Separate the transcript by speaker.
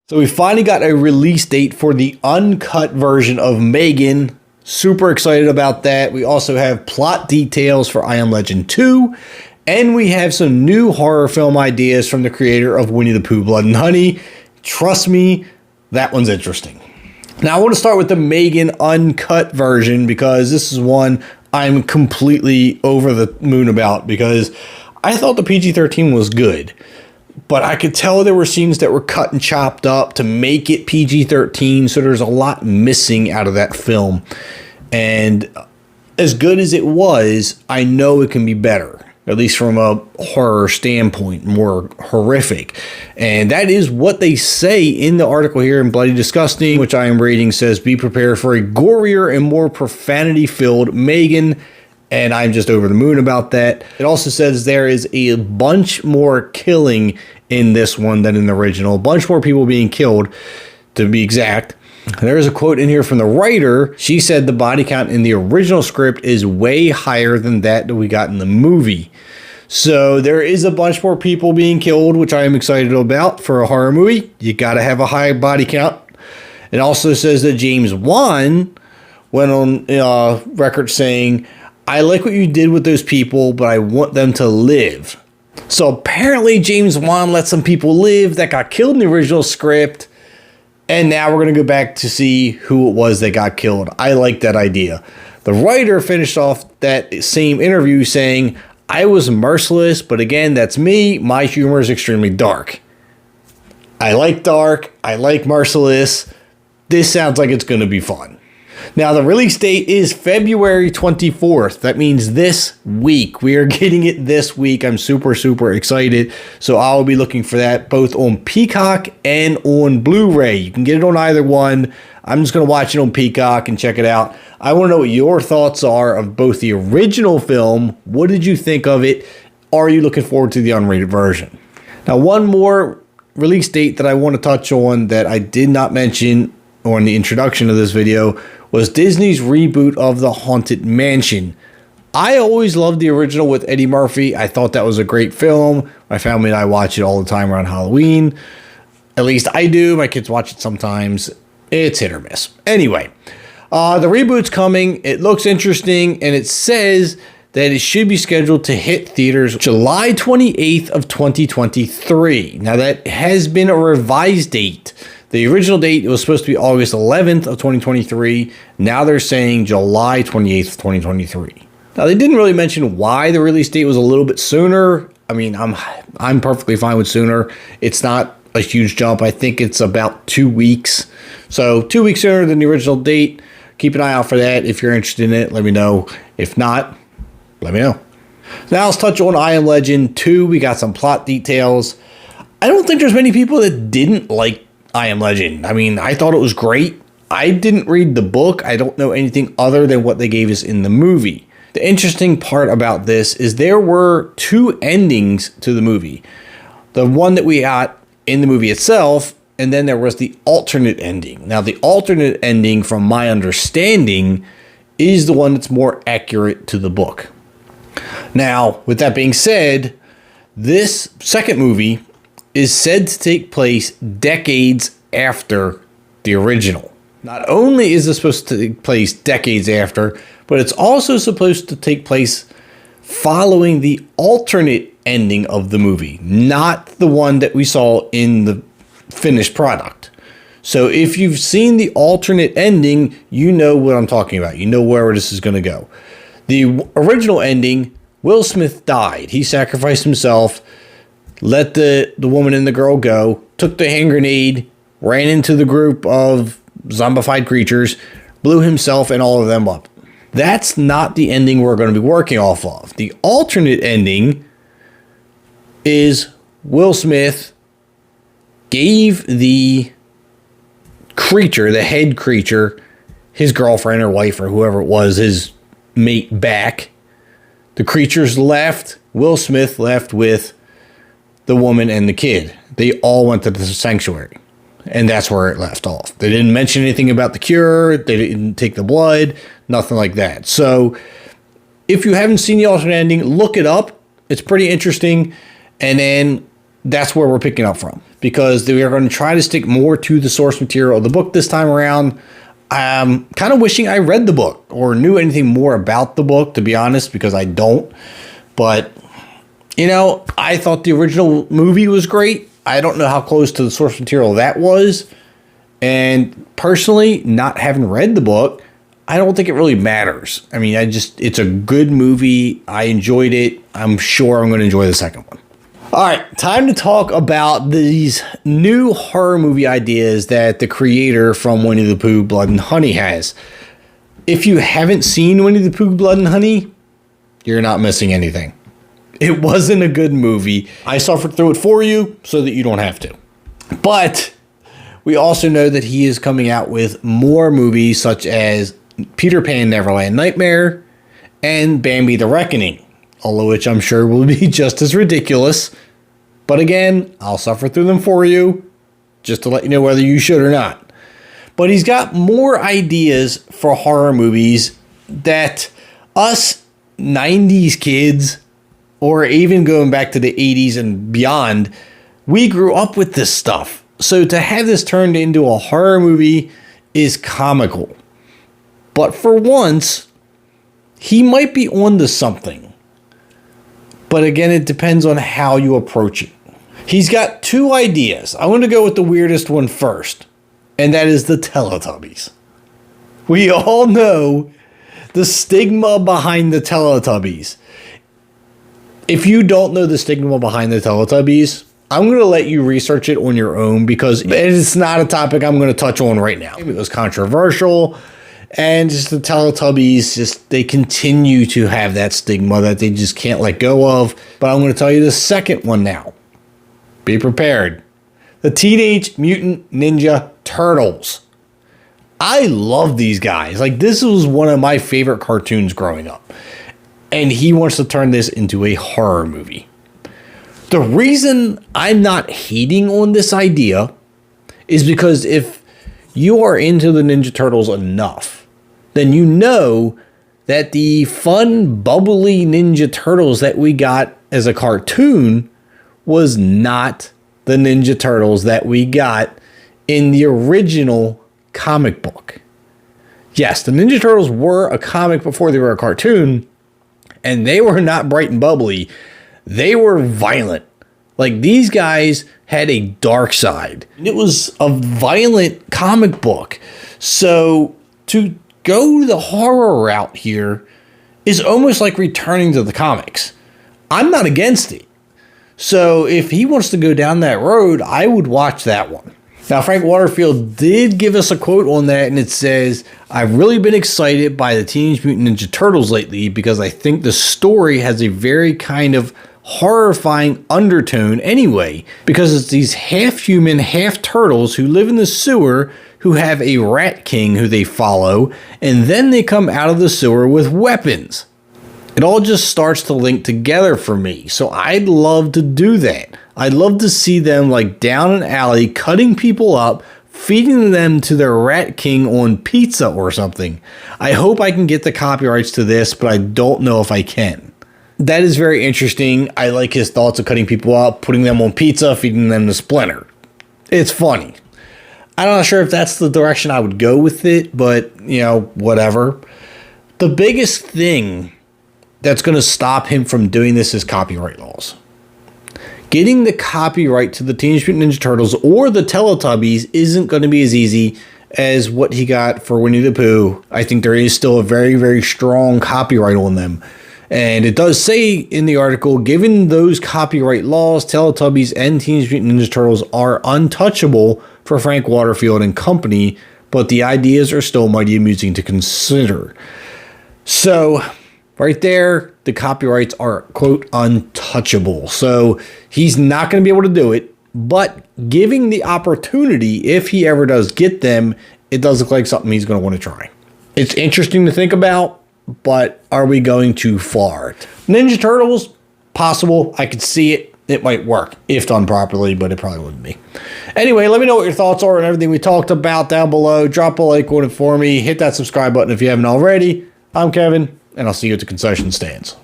Speaker 1: So we finally got a release date for the uncut version of M3GAN. Super excited about that. We also have plot details for I Am Legend 2. And we have some new horror film ideas from the creator of Winnie the Pooh, Blood and Honey. Trust me, that one's interesting. Now I want to start with the M3GAN uncut version because this is one I'm completely over the moon about because I thought the PG-13 was good. But I could tell there were scenes that were cut and chopped up to make it PG-13, so there's a lot missing out of that film. And as good as it was, I know it can be better, at least from a horror standpoint, more horrific. And that is what they say in the article here in Bloody Disgusting, which I am reading, says, be prepared for a gorier and more profanity-filled M3GAN. And I'm just over the moon about that. It also says there is a bunch more killing in this one than in the original. A bunch more people being killed, to be exact. There is a quote in here from the writer. She said the body count in the original script is way higher than that we got in the movie. So there is a bunch more people being killed, which I am excited about for a horror movie. You got to have a high body count. It also says that James Wan went on record saying, I like what you did with those people, but I want them to live. So apparently James Wan let some people live that got killed in the original script. And now we're going to go back to see who it was that got killed. I like that idea. The writer finished off that same interview saying, I was merciless, but again, that's me. My humor is extremely dark. I like dark. I like merciless. This sounds like it's going to be fun. Now, the release date is February 24th. That means this week. We are getting it this week. I'm super, super excited. So I'll be looking for that both on Peacock and on Blu-ray. You can get it on either one. I'm just going to watch it on Peacock and check it out. I want to know what your thoughts are of both the original film. What did you think of it? Are you looking forward to the unrated version? Now, one more release date that I want to touch on that I did not mention on the introduction of this video was Disney's reboot of The Haunted Mansion. I always loved the original with Eddie Murphy. I thought that was a great film. My family and I watch it all the time around Halloween. At least I do. My kids watch it sometimes. It's hit or miss. Anyway, the reboot's coming. It looks interesting, and it says that it should be scheduled to hit theaters July 28th of 2023. Now, that has been a revised date. The original date was supposed to be August 11th of 2023. Now they're saying July 28th, 2023. Now, they didn't really mention why the release date was a little bit sooner. I mean, I'm perfectly fine with sooner. It's not a huge jump. I think it's about 2 weeks. So 2 weeks sooner than the original date. Keep an eye out for that. If you're interested in it, let me know. If not, let me know. Now let's touch on I Am Legend 2. We got some plot details. I don't think there's many people that didn't like I Am Legend. I mean, I thought it was great. I didn't read the book. I don't know anything other than what they gave us in the movie. The interesting part about this is there were two endings to the movie. The one that we got in the movie itself, and then there was the alternate ending. Now, the alternate ending, from my understanding, is the one that's more accurate to the book. Now, with that being said, this second movie is said to take place decades after the original. Not only is this supposed to take place decades after, but it's also supposed to take place following the alternate ending of the movie, not the one that we saw in the finished product. So if you've seen the alternate ending, you know what I'm talking about. You know where this is going to go. The original ending, Will Smith died. He sacrificed himself, let the woman and the girl go, took the hand grenade, ran into the group of zombified creatures, blew himself and all of them up. That's not the ending we're going to be working off of. The alternate ending is Will Smith gave the creature, the head creature, his girlfriend or wife or whoever it was, his mate, back. The creatures left. Will Smith left with the woman and the kid. They all went to the sanctuary, and that's where it left off. They didn't mention anything about the cure. They didn't take the blood, nothing like that. So if you haven't seen the alternate ending, look it up. It's pretty interesting. And then that's where we're picking up from. because they are going to try to stick more to the source material of the book this time around. I'm kind of wishing I read the book or knew anything more about the book, to be honest, because I don't. But, you know, I thought the original movie was great. I don't know how close to the source material that was. And personally, not having read the book, I don't think it really matters. I mean, it's a good movie. I enjoyed it. I'm sure I'm going to enjoy the second one. All right, time to talk about these new horror movie ideas that the creator from Winnie the Pooh, Blood and Honey has. If you haven't seen Winnie the Pooh, Blood and Honey, you're not missing anything. It wasn't a good movie. I suffered through it for you so that you don't have to. But we also know that he is coming out with more movies such as Peter Pan Neverland Nightmare and Bambi the Reckoning, all of which I'm sure will be just as ridiculous. But again, I'll suffer through them for you just to let you know whether you should or not. But he's got more ideas for horror movies that us 90s kids, or even going back to the 80s and beyond, we grew up with this stuff. So to have this turned into a horror movie is comical. But for once, he might be onto something. But again, it depends on how you approach it. He's got two ideas. I want to go with the weirdest one first, and that is the Teletubbies. We all know the stigma behind the Teletubbies. If you don't know the stigma behind the Teletubbies, I'm going to let you research it on your own because it's not a topic I'm going to touch on right now. It was controversial, and just the Teletubbies, they continue to have that stigma that they just can't let go of. But I'm going to tell you the second one now. Be prepared. The Teenage Mutant Ninja Turtles. I love these guys. Like, this was one of my favorite cartoons growing up. And he wants to turn this into a horror movie. The reason I'm not hating on this idea is because if you are into the Ninja Turtles enough, then you know that the fun, bubbly Ninja Turtles that we got as a cartoon was not the Ninja Turtles that we got in the original comic book. Yes, the Ninja Turtles were a comic before they were a cartoon, and they were not bright and bubbly. They were violent. Like, these guys had a dark side. It was a violent comic book. So to go the horror route here is almost like returning to the comics. I'm not against it. So if he wants to go down that road, I would watch that one. Now, Frank Waterfield did give us a quote on that, and it says, "I've really been excited by the Teenage Mutant Ninja Turtles lately because I think the story has a very kind of horrifying undertone anyway, because it's these half-human, half-turtles who live in the sewer who have a rat king who they follow, and then they come out of the sewer with weapons. It all just starts to link together for me, so I'd love to do that. I'd love to see them like down an alley, cutting people up, feeding them to their rat king on pizza or something. I hope I can get the copyrights to this, but I don't know if I can." That is very interesting. I like his thoughts of cutting people up, putting them on pizza, feeding them to Splinter. It's funny. I'm not sure if that's the direction I would go with it, but, you know, whatever. The biggest thing that's going to stop him from doing this is copyright laws. Getting the copyright to the Teenage Mutant Ninja Turtles or the Teletubbies isn't going to be as easy as what he got for Winnie the Pooh. I think there is still a very, very strong copyright on them. And it does say in the article, given those copyright laws, Teletubbies and Teenage Mutant Ninja Turtles are untouchable for Frank Waterfield and company, but the ideas are still mighty amusing to consider. So right there, the copyrights are, quote, untouchable. So he's not going to be able to do it, but giving the opportunity, if he ever does get them, it does look like something he's going to want to try. It's interesting to think about, but are we going too far? Ninja Turtles, possible. I could see it. It might work if done properly, but it probably wouldn't be. Anyway, let me know what your thoughts are on everything we talked about down below. Drop a like on it for me. Hit that subscribe button if you haven't already. I'm Kevin, and I'll see you at the concession stands.